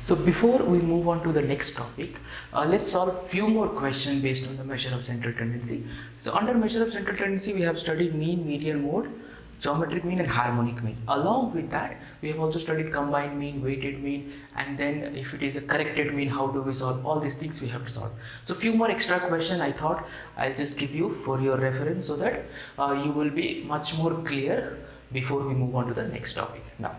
So before we move on to the next topic, let's solve few more questions based on the measure of central tendency. So under measure of central tendency, we have studied mean, median, mode, geometric mean and harmonic mean. Along with that, we have also studied combined mean, weighted mean, and then if it is a corrected mean, how do we solve? All these things we have to solve. So few more extra questions I thought I'll just give you for your reference so that you will be much more clear before we move on to the next topic. Now,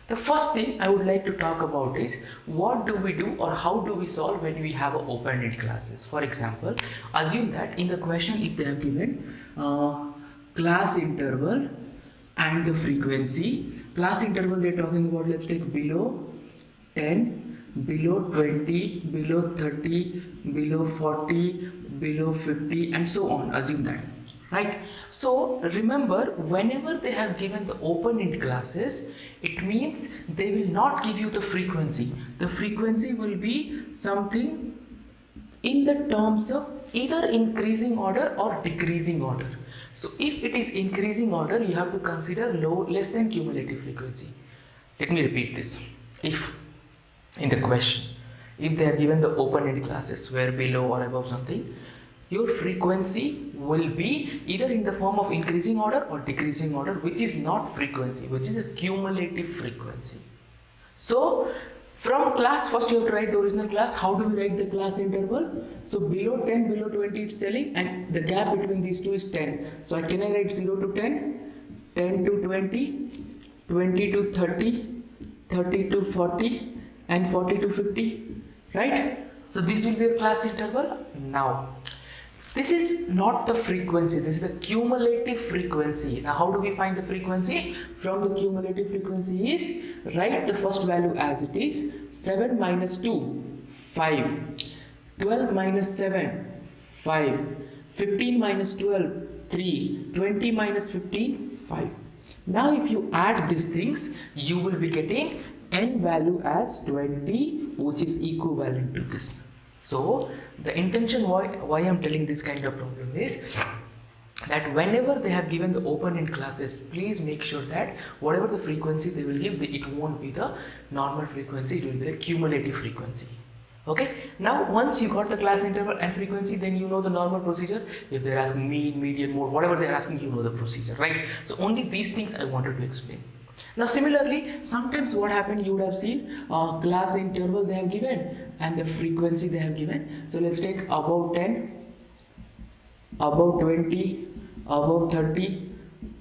the first thing I would like to talk about is what do we do or how do we solve when we have open-ended classes. For example, assume that in the question if they have given class interval and the frequency. Class interval they are talking about, let's take below 10, below 20, below 30, below 40, below 50 and so on. Assume that. Right. So remember, whenever they have given the open-end classes, it means they will not give you the frequency. The frequency will be something in the terms of either increasing order or decreasing order. So if it is increasing order, you have to consider less than cumulative frequency. Let me repeat this. If in the question, if they have given the open-end classes where below or above something, your frequency will be either in the form of increasing order or decreasing order, which is not frequency, which is a cumulative frequency. So from class, first you have to write the original class. How do we write the class interval? So below 10, below 20 it's telling, and the gap between these two is 10. So can I write 0 to 10, 10 to 20, 20 to 30, 30 to 40 and 40 to 50, right? So this will be your class interval. Now, this is not the frequency, this is the cumulative frequency. Now how do we find the frequency? From the cumulative frequency is, write the first value as it is, 7 minus 2, 5, 12 minus 7, 5, 15 minus 12, 3, 20 minus 15, 5. Now if you add these things, you will be getting n value as 20, which is equivalent to this. So the intention why I'm telling this kind of problem is that whenever they have given the open-end classes, please make sure that whatever the frequency they will give, it won't be the normal frequency, it will be the cumulative frequency. Okay, now once you got the class interval and frequency, then you know the normal procedure. If they're asking mean, median, mode, whatever they're asking, you know the procedure, right? So only these things I wanted to explain. Now similarly, sometimes what happened, you would have seen class interval they have given and the frequency they have given. So let's take above 10, above 20, above 30,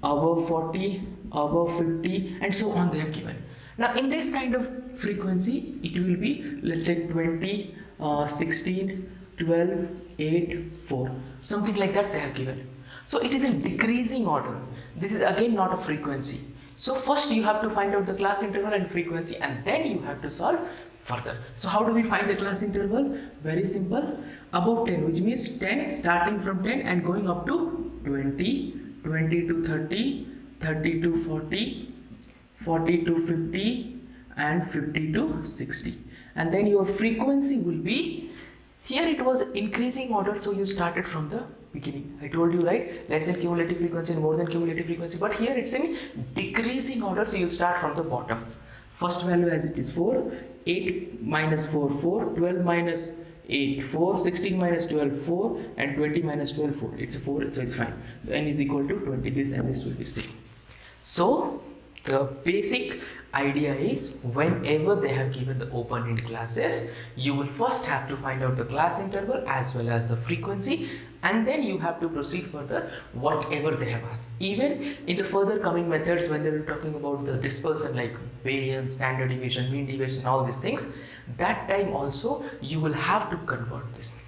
above 40, above 50 and so on they have given. Now in this kind of frequency, it will be, let's take 20, 16, 12, 8, 4, something like that they have given. So it is in decreasing order. This is again not a frequency. So first you have to find out the class interval and frequency and then you have to solve further. So how do we find the class interval? Very simple. Above 10, which means 10, starting from 10 and going up to 20, 20 to 30, 30 to 40, 40 to 50 and 50 to 60. And then your frequency will be, here it was increasing order, so you started from the beginning. I told you, right? Less than cumulative frequency and more than cumulative frequency. But here it's in decreasing order, so you start from the bottom. First value as it is 4, 8 minus 4, 4, 12 minus 8, 4, 16 minus 12, 4 and 20 minus 12, 4. It's a 4, so it's fine. So n is equal to 20, this and this will be same. So the basic idea is whenever they have given the open-end classes, you will first have to find out the class interval as well as the frequency and then you have to proceed further whatever they have asked. Even in the further coming methods when they were talking about the dispersion like variance, standard deviation, mean deviation, all these things, that time also you will have to convert this.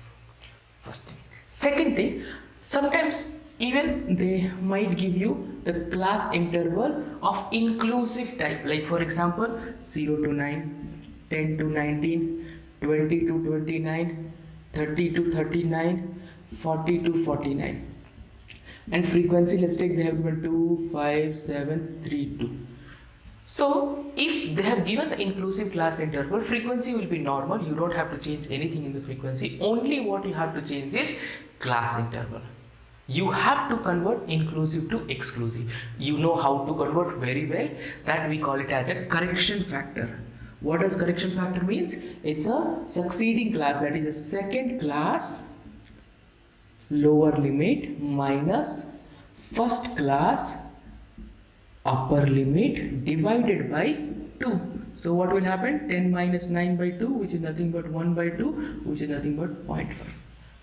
First thing. Second thing, sometimes even they might give you the class interval of inclusive type, like for example 0 to 9, 10 to 19, 20 to 29, 30 to 39, 40 to 49. And frequency, let's take they have given 2, 5, 7, 3, 2. So if they have given the inclusive class interval, frequency will be normal, you don't have to change anything in the frequency, only what you have to change is class interval. You have to convert inclusive to exclusive. You know how to convert very well, that we call it as a correction factor. What does correction factor means? It's a succeeding class, that is a second class lower limit minus first class upper limit divided by 2. So what will happen? 10 minus 9 by 2, which is nothing but 1 by 2, which is nothing but 0.5.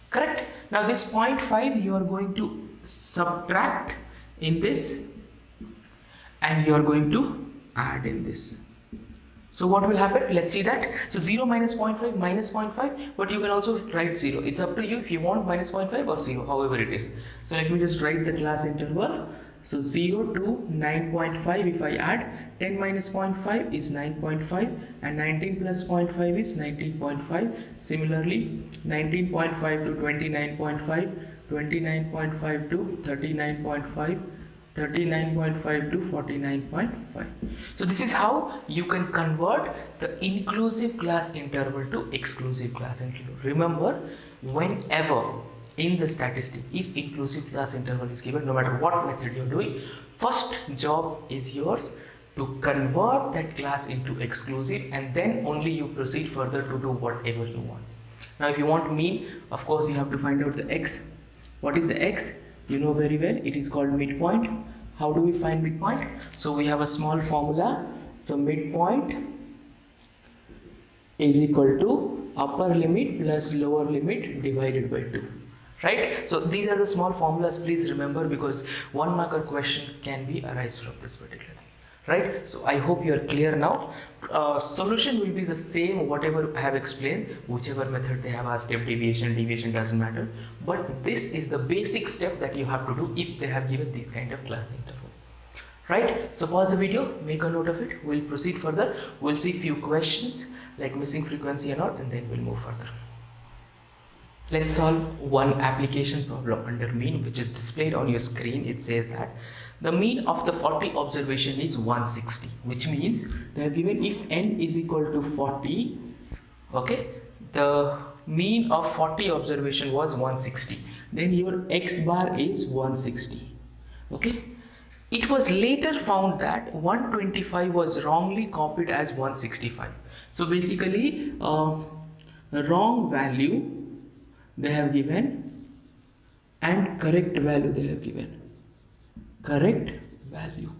Correct? Now this 0.5 you are going to subtract in this and you are going to add in this. So what will happen? Let's see that. So 0 minus 0.5 minus 0.5, but you can also write 0. It's up to you if you want minus 0.5 or 0, however it is. So let me just write the class interval. So 0 to 9.5, if I add 10 minus 0.5 is 9.5 and 19 plus 0.5 is 19.5. Similarly, 19.5 to 29.5, 29.5 to 39.5, 39.5 to 49.5. So this is how you can convert the inclusive class interval to exclusive class interval. Remember, whenever in the statistic, if inclusive class interval is given, no matter what method you're doing, first job is yours to convert that class into exclusive, and then only you proceed further to do whatever you want. Now if you want mean, of course you have to find out the x. What is the x? You know very well, it is called midpoint. How do we find midpoint? So we have a small formula. So midpoint is equal to upper limit plus lower limit divided by 2. Right? So these are the small formulas, please remember, because 1 marker question can be arise from this particular thing. Right? So I hope you are clear now. Solution will be the same whatever I have explained, whichever method they have asked, step deviation doesn't matter. But this is the basic step that you have to do if they have given this kind of class interval. Right? So pause the video, make a note of it. We'll proceed further. We'll see few questions like missing frequency and all, and then we'll move further. Let's solve one application problem under mean, which is displayed on your screen. It says that the mean of the 40 observation is 160, which means they have given if n is equal to 40, okay, the mean of 40 observation was 160, then your x bar is 160, okay. It was later found that 125 was wrongly copied as 165. So basically, wrong value they have given and correct value they have given. Correct value.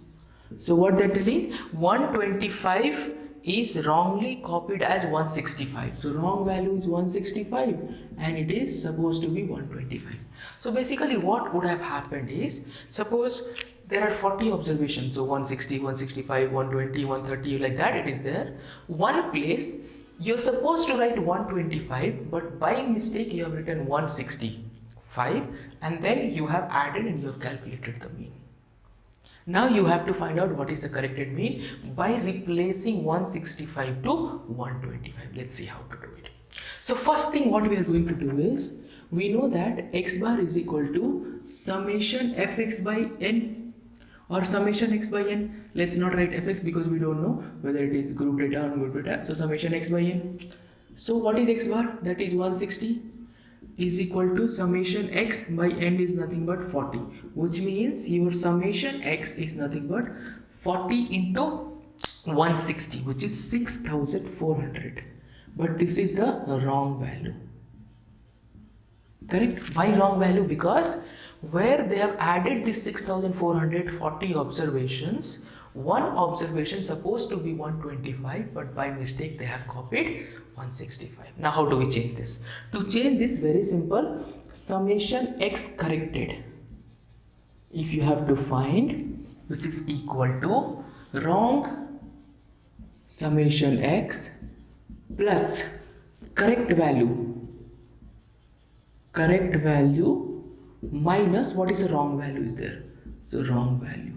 So what they're telling, 125 is wrongly copied as 165. So wrong value is 165 and it is supposed to be 125. So basically what would have happened is, suppose there are 40 observations, so 160, 165, 120, 130, like that it is there. One place you're supposed to write 125, but by mistake you have written 165 and then you have added and you have calculated the mean. Now you have to find out what is the corrected mean by replacing 165 to 125. Let's see how to do it. So first thing what we are going to do is, we know that x bar is equal to summation fx by n or summation x by n. Let's not write fx because we don't know whether it is group data or group data. So summation x by n. So what is x bar? That is 160 is equal to summation x by n is nothing but 40, which means your summation x is nothing but 40 into 160, which is 6400. But this is the wrong value. Correct? Why wrong value? Because where they have added this 6440 observations, one observation supposed to be 125, but by mistake they have copied 165. Now how do we change this? To change this, very simple, summation x corrected, if you have to find, which is equal to wrong summation x plus correct value minus what is the wrong value is there. So wrong value.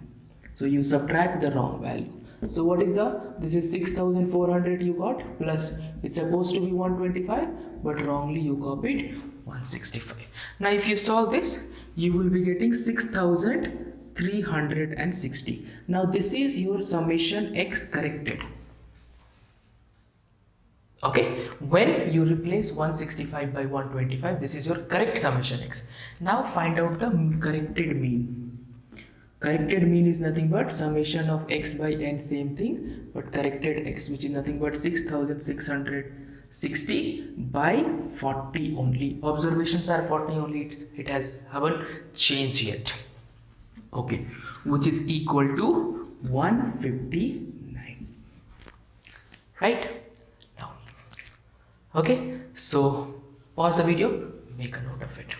So you subtract the wrong value. So what is this is 6400 you got, plus it's supposed to be 125, but wrongly you copied 165. Now if you solve this, you will be getting 6360. Now this is your summation x corrected. Okay, when you replace 165 by 125, this is your correct summation x. Now find out the corrected mean. Corrected mean is nothing but summation of x by n, same thing, but corrected x, which is nothing but 6660 by 40 only. Observations are 40 only, it haven't changed yet. Okay, which is equal to 159. Right? Now, okay, so pause the video, make a note of it.